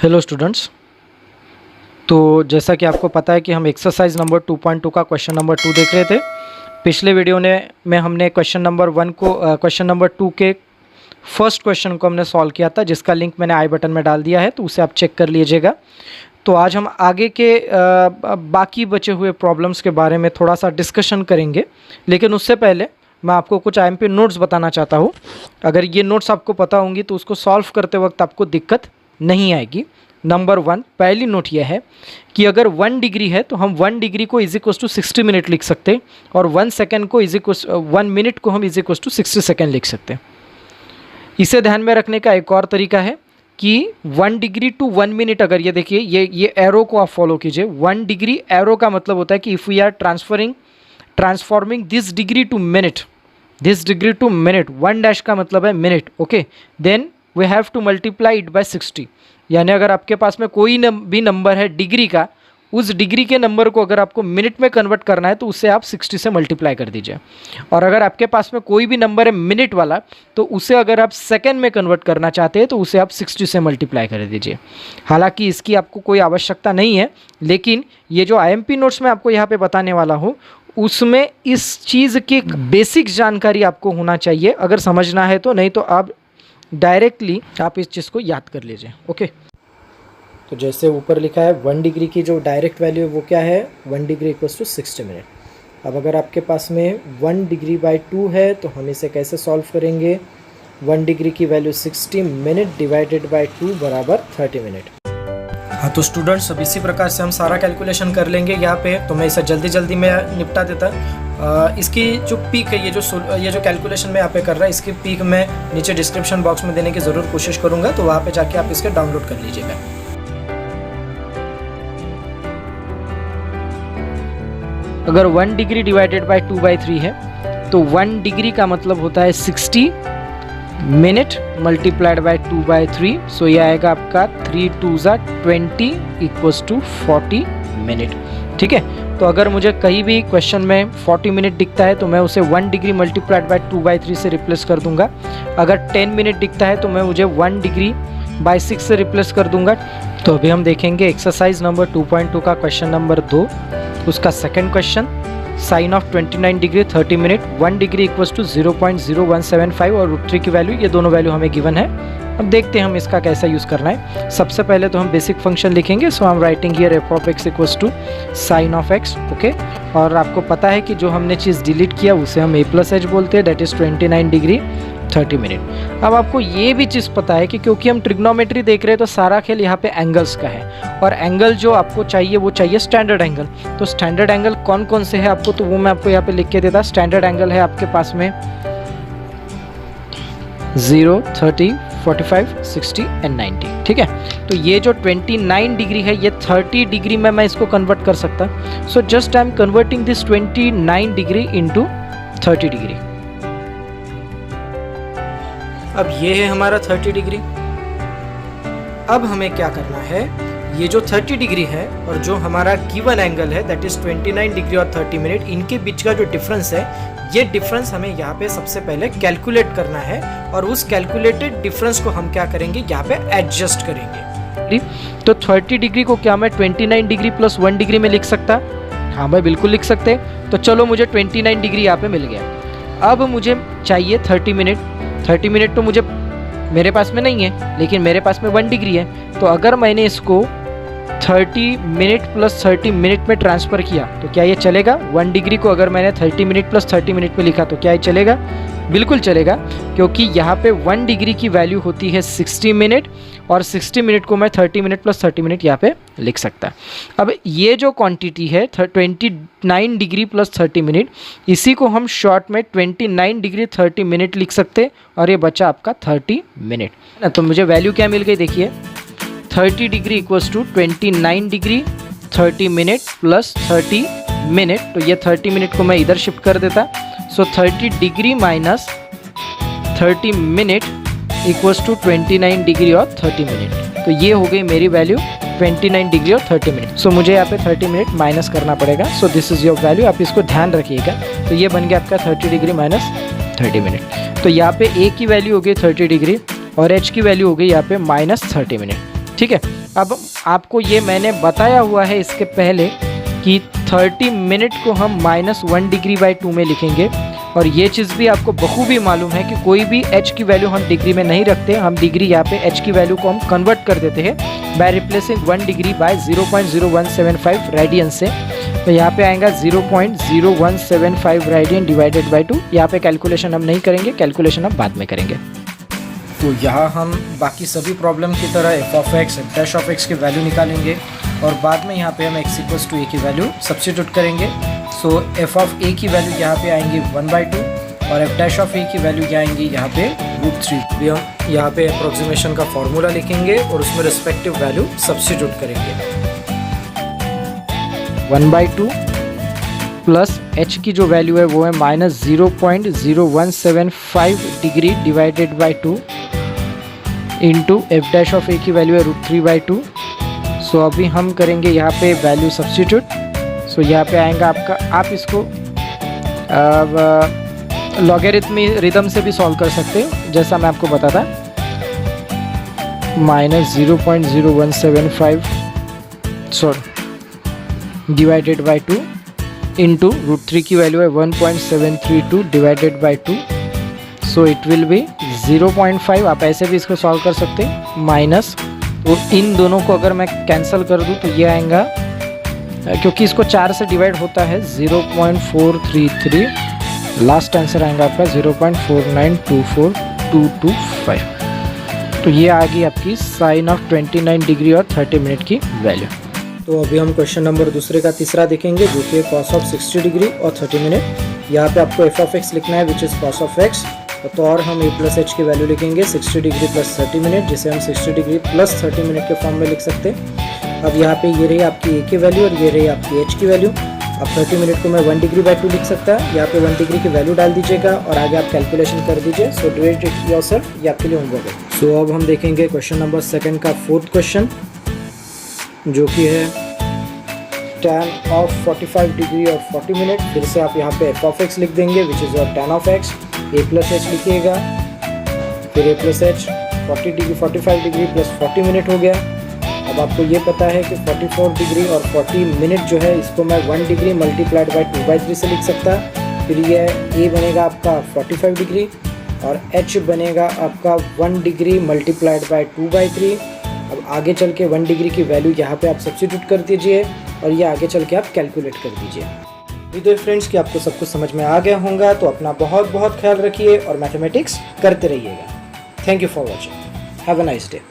Hello students. तो जैसा कि आपको पता है कि हम एक्सरसाइज नंबर 2.2 का क्वेश्चन नंबर 2 देख रहे थे। पिछले वीडियो में हमने क्वेश्चन नंबर 1 को क्वेश्चन नंबर 2 के फर्स्ट क्वेश्चन को हमने सॉल्व किया था, जिसका लिंक मैंने आई बटन में डाल दिया है, तो उसे आप चेक कर लीजिएगा। तो आज हम आगे के बाकी बचे हुए प्रॉब्लम्स के बारे में थोड़ा सा डिस्कशन करेंगे, लेकिन उससे पहले मैं आपको कुछ IMP नोट्स बताना चाहता हूँ। अगर ये नोट्स आपको पता होंगी तो उसको सॉल्व करते वक्त आपको दिक्कत नहीं आएगी। नंबर 1, पहली नोट यह है कि अगर 1 डिग्री है तो हम 1 डिग्री को इज इक्वल टू 60 मिनट लिख सकते हैं, और 1 सेकेंड को इज इक्वल 1 मिनट को हम इज इक्वल टू 60 सेकेंड लिख सकते हैं। इसे ध्यान में रखने का एक और तरीका है कि 1 डिग्री टू 1 मिनट, अगर ये देखिए ये एरो को आप फॉलो कीजिए। 1 डिग्री एरो का मतलब होता है कि if we are transforming this degree to minute, this degree to minute, 1 dash का मतलब है minute, okay, then we have to multiply it by 60। यानी अगर आपके पास में कोई भी नंबर है डिग्री का, उस डिग्री के नंबर को अगर आपको मिनट में कन्वर्ट करना है तो उसे आप 60 से मल्टीप्लाई कर दीजिए। और अगर आपके पास में कोई भी नंबर है मिनट वाला, तो उसे अगर आप सेकेंड में कन्वर्ट करना चाहते हैं तो उसे आप 60 से मल्टीप्लाई कर दीजिए। हालांकि इसकी आपको कोई आवश्यकता नहीं है, लेकिन ये जो IMP नोट्स मैं आपको यहाँ पे बताने वाला हूँ उसमें इस चीज़ की बेसिक जानकारी आपको होना चाहिए, अगर समझना है तो। नहीं तो आप डायरेक्टली आप इस चीज़ को याद कर लीजिए, ओके। तो जैसे ऊपर लिखा है 1 डिग्री की जो डायरेक्ट वैल्यू है वो क्या है, 1 डिग्री इक्वल्स टू 60 मिनट। अब अगर आपके पास में 1 डिग्री बाई 2 है तो हम इसे कैसे सॉल्व करेंगे। 1 डिग्री की वैल्यू 60 मिनट डिवाइडेड बाई 2 बराबर 30 मिनट। हाँ, तो स्टूडेंट्स अब इसी प्रकार से हम सारा कैलकुलेशन कर लेंगे यहाँ पे। तो मैं इसे जल्दी में निपटा देता। इसकी जो पीक है, ये जो कैलकुलेशन मैं यहाँ पे कर रहा है, इसकी पीक मैं नीचे डिस्क्रिप्शन बॉक्स में देने की ज़रूर कोशिश करूँगा, तो वहाँ पे जाके आप इसके डाउनलोड कर लीजिएगा। अगर 1 डिग्री डिवाइडेड बाई 2/3 है तो 1 डिग्री का मतलब होता है 60 मिनट मल्टीप्लाइड बाई 2/3। सो ये आएगा आपका 3 2 20 इक्वल्स टू 40 मिनट। ठीक है, तो अगर मुझे कहीं भी क्वेश्चन में 40 मिनट दिखता है तो मैं उसे 1 डिग्री मल्टीप्लाइड बाई 2/3 से रिप्लेस कर दूंगा। अगर 10 मिनट दिखता है तो मैं मुझे 1 डिग्री बाई 6 से रिप्लेस कर दूंगा। तो अभी हम देखेंगे एक्सरसाइज नंबर 2.2 का क्वेश्चन नंबर 2, उसका second question. Sine of 29 degree 30 minute, 1 degree equals to 0.0175 और √3 की वैल्यू, ये दोनों वैल्यू हमें गिवन है। अब देखते हैं हम इसका कैसा यूज़ करना है। सबसे पहले तो हम बेसिक फंक्शन लिखेंगे। So I am writing here f of x equals to sine of x, okay. और आपको पता है कि जो हमने चीज़ डिलीट किया उसे हम a+h बोलते हैं, दैट इज़ 29 डिग्री 30 मिनट। अब आपको ये भी चीज़ पता है कि क्योंकि हम ट्रिग्नोमेट्री देख रहे हैं तो सारा खेल यहाँ पे एंगल्स का है, और एंगल जो आपको चाहिए वो चाहिए स्टैंडर्ड एंगल। तो स्टैंडर्ड एंगल कौन कौन से है आपको, तो वो मैं आपको यहाँ पे लिख के देता। स्टैंडर्ड एंगल है आपके पास में 0, 30, 45, 60 एंड 90। ठीक है, तो ये जो 29 डिग्री है ये 30 डिग्री में मैं इसको कन्वर्ट कर सकता। So just I am converting this 29 degree into 30 degree. अब ये है हमारा 30 डिग्री। अब हमें क्या करना है, ये जो 30 डिग्री है और जो हमारा गिवन एंगल है दैट इज 29 डिग्री और 30 मिनट, इनके बीच का जो डिफरेंस है, ये डिफरेंस हमें यहाँ पे सबसे पहले कैलकुलेट करना है, और उस कैलकुलेटेड डिफरेंस को हम क्या करेंगे, यहाँ पे एडजस्ट करेंगे। तो 30 डिग्री को क्या मैं 29 डिग्री प्लस 1 डिग्री में लिख सकता? हाँ भाई, बिल्कुल लिख सकते। तो चलो, मुझे 29 डिग्री यहाँ पे मिल गया। अब मुझे चाहिए 30 मिनट। 30 मिनट तो मेरे पास में नहीं है, लेकिन मेरे पास में 1 डिग्री है। तो अगर मैंने इसको 30 मिनट प्लस 30 मिनट में ट्रांसफ़र किया तो क्या ये चलेगा? 1 डिग्री को अगर मैंने 30 मिनट प्लस 30 मिनट में लिखा तो क्या ये चलेगा? बिल्कुल चलेगा, क्योंकि यहाँ पे 1 डिग्री की वैल्यू होती है 60 मिनट, और 60 मिनट को मैं 30 मिनट प्लस 30 मिनट यहाँ पे लिख सकता। अब ये जो क्वांटिटी है 29 डिग्री प्लस 30 मिनट, इसी को हम शॉर्ट में 29 डिग्री 30 मिनट लिख सकते, और ये बचा आपका 30 मिनट। तो मुझे वैल्यू क्या मिल गई, देखिए 30 degree equals to 29 degree 30 minute plus 30 minute. तो ये 30 मिनट को मैं इधर शिफ्ट कर देता। So 30 degree minus 30 minute equals to 29 degree और 30 मिनट। तो ये हो गई मेरी वैल्यू 29 डिग्री और 30 मिनट। सो मुझे यहाँ पे 30 मिनट माइनस करना पड़ेगा। So this is your value, आप इसको ध्यान रखिएगा। तो ये बन गया आपका 30 डिग्री माइनस 30 मिनट। तो यहाँ पे A की वैल्यू हो गई 30 डिग्री और H की वैल्यू हो गई यहाँ पे -30 मिनट। ठीक है, अब आपको ये मैंने बताया हुआ है इसके पहले कि 30 मिनट को हम -1 डिग्री बाई 2 में लिखेंगे, और ये चीज़ भी आपको बखूबी मालूम है कि कोई भी h की वैल्यू हम डिग्री में नहीं रखते, हम डिग्री यहाँ पे h की वैल्यू को हम कन्वर्ट कर देते हैं by replacing 1 degree by 0.0175 radian से। तो यहाँ पे आएगा 0.0175 रेडियन डिवाइडेड बाय 2। यहाँ पे कैलकुलेशन हम नहीं करेंगे, कैलकुलेशन हम बाद में करेंगे। तो यहाँ हम बाकी सभी प्रॉब्लम की तरह f(x), f' की वैल्यू निकालेंगे और बाद में यहाँ पे हम x = a की वैल्यू सब्स्टिट्यूट करेंगे। सो f(a) की वैल्यू यहाँ पे आएंगी 1/2 और f' की वैल्यू क्या आएंगी यहाँ पे √3। भी हम यहाँ पे अप्रोक्सीमेशन का फॉर्मूला लिखेंगे और उसमें रिस्पेक्टिव वैल्यू सब्स्टिट्यूट करेंगे। 1/2 प्लस h की जो वैल्यू है वो है -0.0175 degree divided by 2 into f' की वैल्यू है √3/2। सो अभी हम करेंगे यहाँ पे वैल्यू सब्स्टिट्यूट। सो यहाँ पे आएगा आपका, आप इसको लॉगरिथम से भी सॉल्व कर सकते हो जैसा मैं आपको बताता, -0.0175 डिवाइडेड बाई 2 इंटू √3 की वैल्यू है 1.732 divided by 2। So it will be 0.5। आप ऐसे भी इसको सॉल्व कर सकते हैं माइनस, तो इन दोनों को अगर मैं कैंसिल कर दूं तो ये आएगा, क्योंकि इसको 4 से डिवाइड होता है, 0.433। लास्ट आंसर आएगा आपका 0.4924225। तो ये आ गई आपकी साइन ऑफ 29 डिग्री और 30 मिनट की वैल्यू। तो अभी हम क्वेश्चन नंबर दूसरे का तीसरा देखेंगे जो कि कॉस ऑफ 60 डिग्री और 30 मिनट। यहाँ पे आपको f(x) लिखना है which is cos of x, तो और हम a + h की वैल्यू लिखेंगे 60 डिग्री प्लस 30 मिनट, जिसे हम 60 डिग्री प्लस 30 मिनट के फॉर्म में लिख सकते हैं। अब यहाँ पे ये रही आपकी a की वैल्यू और ये रही आपकी h की वैल्यू। अब 30 मिनट को मैं 1 डिग्री बाई 2 लिख सकता है, यहाँ पे 1 डिग्री की वैल्यू डाल दीजिएगा और आगे आप कैलकुलेशन कर दीजिए। सो डू इट योरसेल्फ, ये आपके लिए होमवर्क है। सो अब हम देखेंगे क्वेश्चन नंबर 2 का 4th क्वेश्चन जो कि है tan ऑफ 45 डिग्री और 40 मिनट। फिर से आप यहाँ पे f(x) लिख देंगे which is your tan of x, a + h लिखिएगा, फिर a + h 45 degree plus 40 minute हो गया। अब आपको ये पता है कि 44 डिग्री और 40 मिनट जो है इसको मैं 1 डिग्री मल्टीप्लाइड बाई 2/3 से लिख सकता। फिर ये a बनेगा आपका 45 डिग्री और h बनेगा आपका 1 डिग्री मल्टीप्लाइड बाई 2/3। अब आगे चल के 1 डिग्री की वैल्यू यहाँ पे आप सब्स्टिट्यूट कर दीजिए और ये आगे चल के आप कैलकुलेट कर दीजिए। उम्मीद फ्रेंड्स कि आपको सब कुछ समझ में आ गया होगा, तो अपना बहुत बहुत ख्याल रखिए और मैथमेटिक्स करते रहिएगा। Thank you for watching, have a nice day.